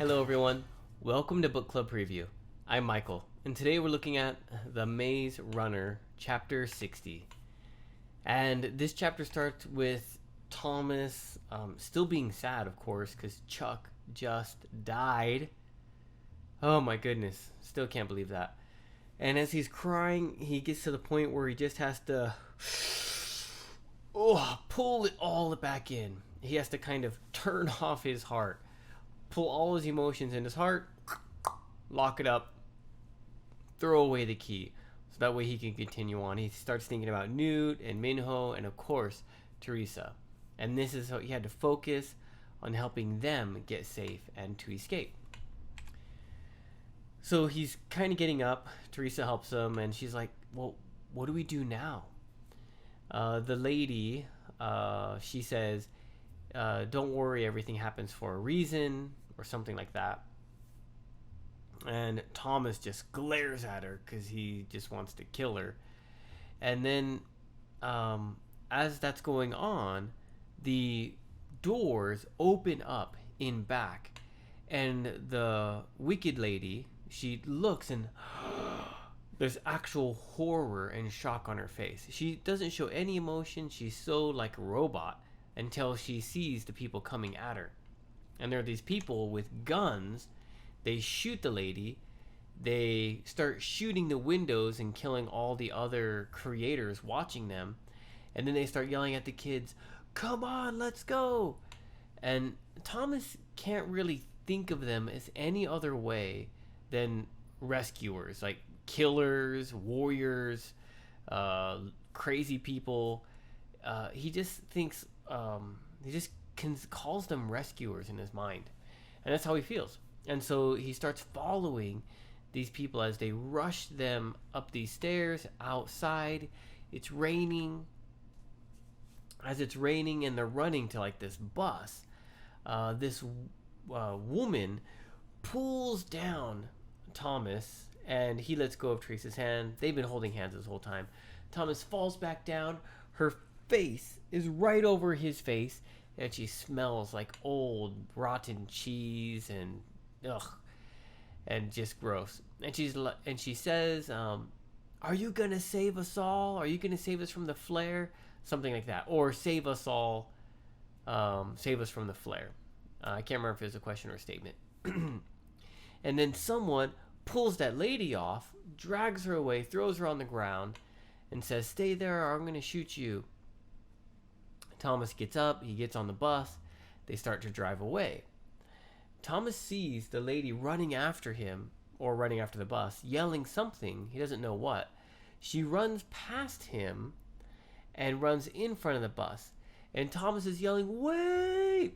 Hello everyone, welcome to Book Club Preview. I'm Michael, and today we're looking at The Maze Runner, Chapter 60. And this chapter starts with Thomas still being sad, of course, because Chuck just died. Oh my goodness, still can't believe that. And as he's crying, he gets to the point where he just has to pull it all back in. He has to kind of turn off his heart, pull all his emotions in his heart, lock it up, throw away the key, so that way he can continue on. He starts thinking about Newt and Minho and, of course, Teresa. And this is how he had to focus on helping them get safe and to escape. So he's kind of getting up. Teresa helps him, and she's like, well, what do we do now? The lady, she says, don't worry, everything happens for a reason, or something like that. And Thomas just glares at her because he just wants to kill her. And then, as that's going on, the doors open up in back, and the wicked lady, she looks, and there's actual horror and shock on her face. She doesn't show any emotion. She's so like a robot until she sees the people coming at her. And there are these people with guns. They shoot the lady. They start shooting the windows and killing all the other creators watching them. And then they start yelling at the kids, come on, let's go. And Thomas can't really think of them as any other way than rescuers, like killers, warriors, crazy people. He just thinks, he just calls them rescuers in his mind. And that's how he feels. And so he starts following these people as they rush them up these stairs outside. It's raining. As it's raining and they're running to like this bus, this woman pulls down Thomas, and he lets go of Teresa's hand. They've been holding hands this whole time. Thomas falls back down. Her face is right over his face, and she smells like old rotten cheese and and just gross. And she says, "Are you gonna save us all? Are you gonna save us from the flare?" Something like that, or save us all, save us from the flare. I can't remember if it was a question or a statement. And then someone pulls that lady off, drags her away, throws her on the ground, and says, stay there or I'm going to shoot you. Thomas gets up, he gets on the bus, they start to drive away. Thomas sees the lady running after him, or running after the bus, yelling something, he doesn't know what. She runs past him and runs in front of the bus. And Thomas is yelling, wait!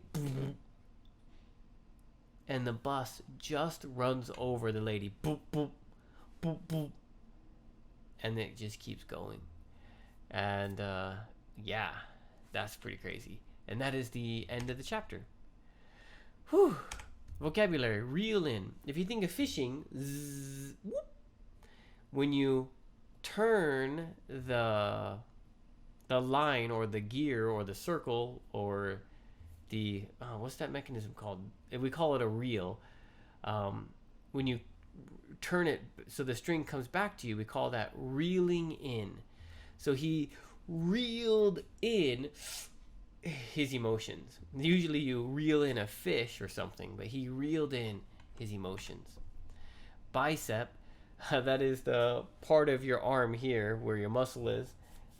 And the bus just runs over the lady. Boop, boop, boop, boop. And it just keeps going. And yeah, that's pretty crazy. And that is the end of the chapter. Whew. Vocabulary, reel in. If you think of fishing, zzz, whoop. When you turn the line or the gear or the circle or the what's that mechanism called? We call it a reel. When you turn it so the string comes back to you, we call that reeling in. So he reeled in his emotions. Usually you reel in a fish or something, but he reeled in his emotions. Bicep, that is the part of your arm here where your muscle is.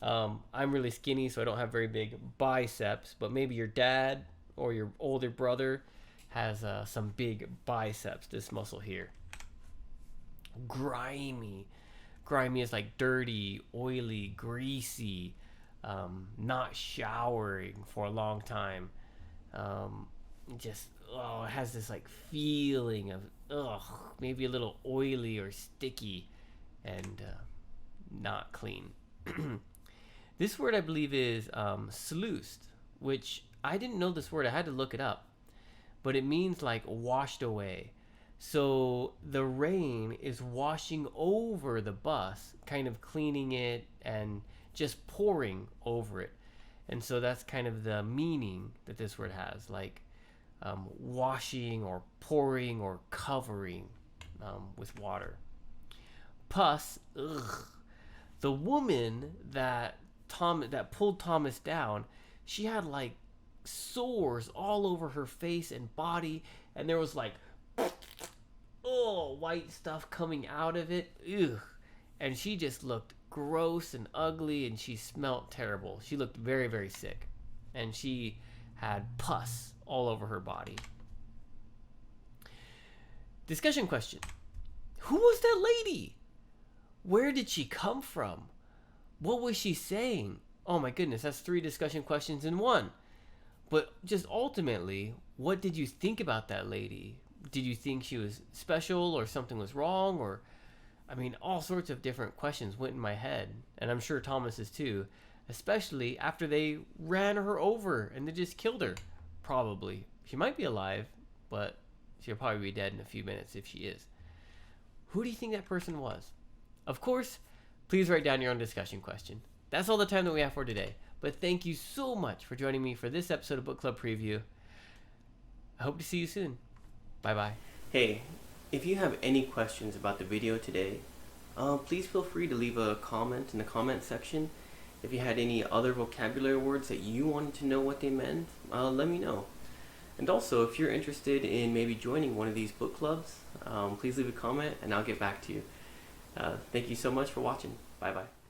I'm really skinny, so I don't have very big biceps, but maybe your dad or your older brother has some big biceps, this muscle here. Grimy. Grimy is like dirty, oily, greasy, not showering for a long time. It has this like feeling of, maybe a little oily or sticky and not clean. This word I believe is sluiced, which I didn't know this word. I had to look it up. But it means like washed away. So the rain is washing over the bus, kind of cleaning it and just pouring over it. And so that's kind of the meaning that this word has. Like washing or pouring or covering with water. Pus, ugh. The woman that pulled Thomas down, she had like sores all over her face and body, and there was like white stuff coming out of it. Ugh. And she just looked gross and ugly, and she smelled terrible. She looked very, very sick, and she had pus all over her body. Discussion question: who was that lady? Where did she come from? What was she saying? Oh my goodness, that's 3 discussion questions in one. But just ultimately, what did you think about that lady? Did you think she was special or something was wrong? Or, I mean, all sorts of different questions went in my head. And I'm sure Thomas's too. Especially after they ran her over and they just killed her. Probably. She might be alive, but she'll probably be dead in a few minutes if she is. Who do you think that person was? Of course, please write down your own discussion question. That's all the time that we have for today. But thank you so much for joining me for this episode of Book Club Preview. I hope to see you soon. Bye-bye. Hey, if you have any questions about the video today, please feel free to leave a comment in the comment section. If you had any other vocabulary words that you wanted to know what they meant, let me know. And also, if you're interested in maybe joining one of these book clubs, please leave a comment and I'll get back to you. Thank you so much for watching. Bye-bye.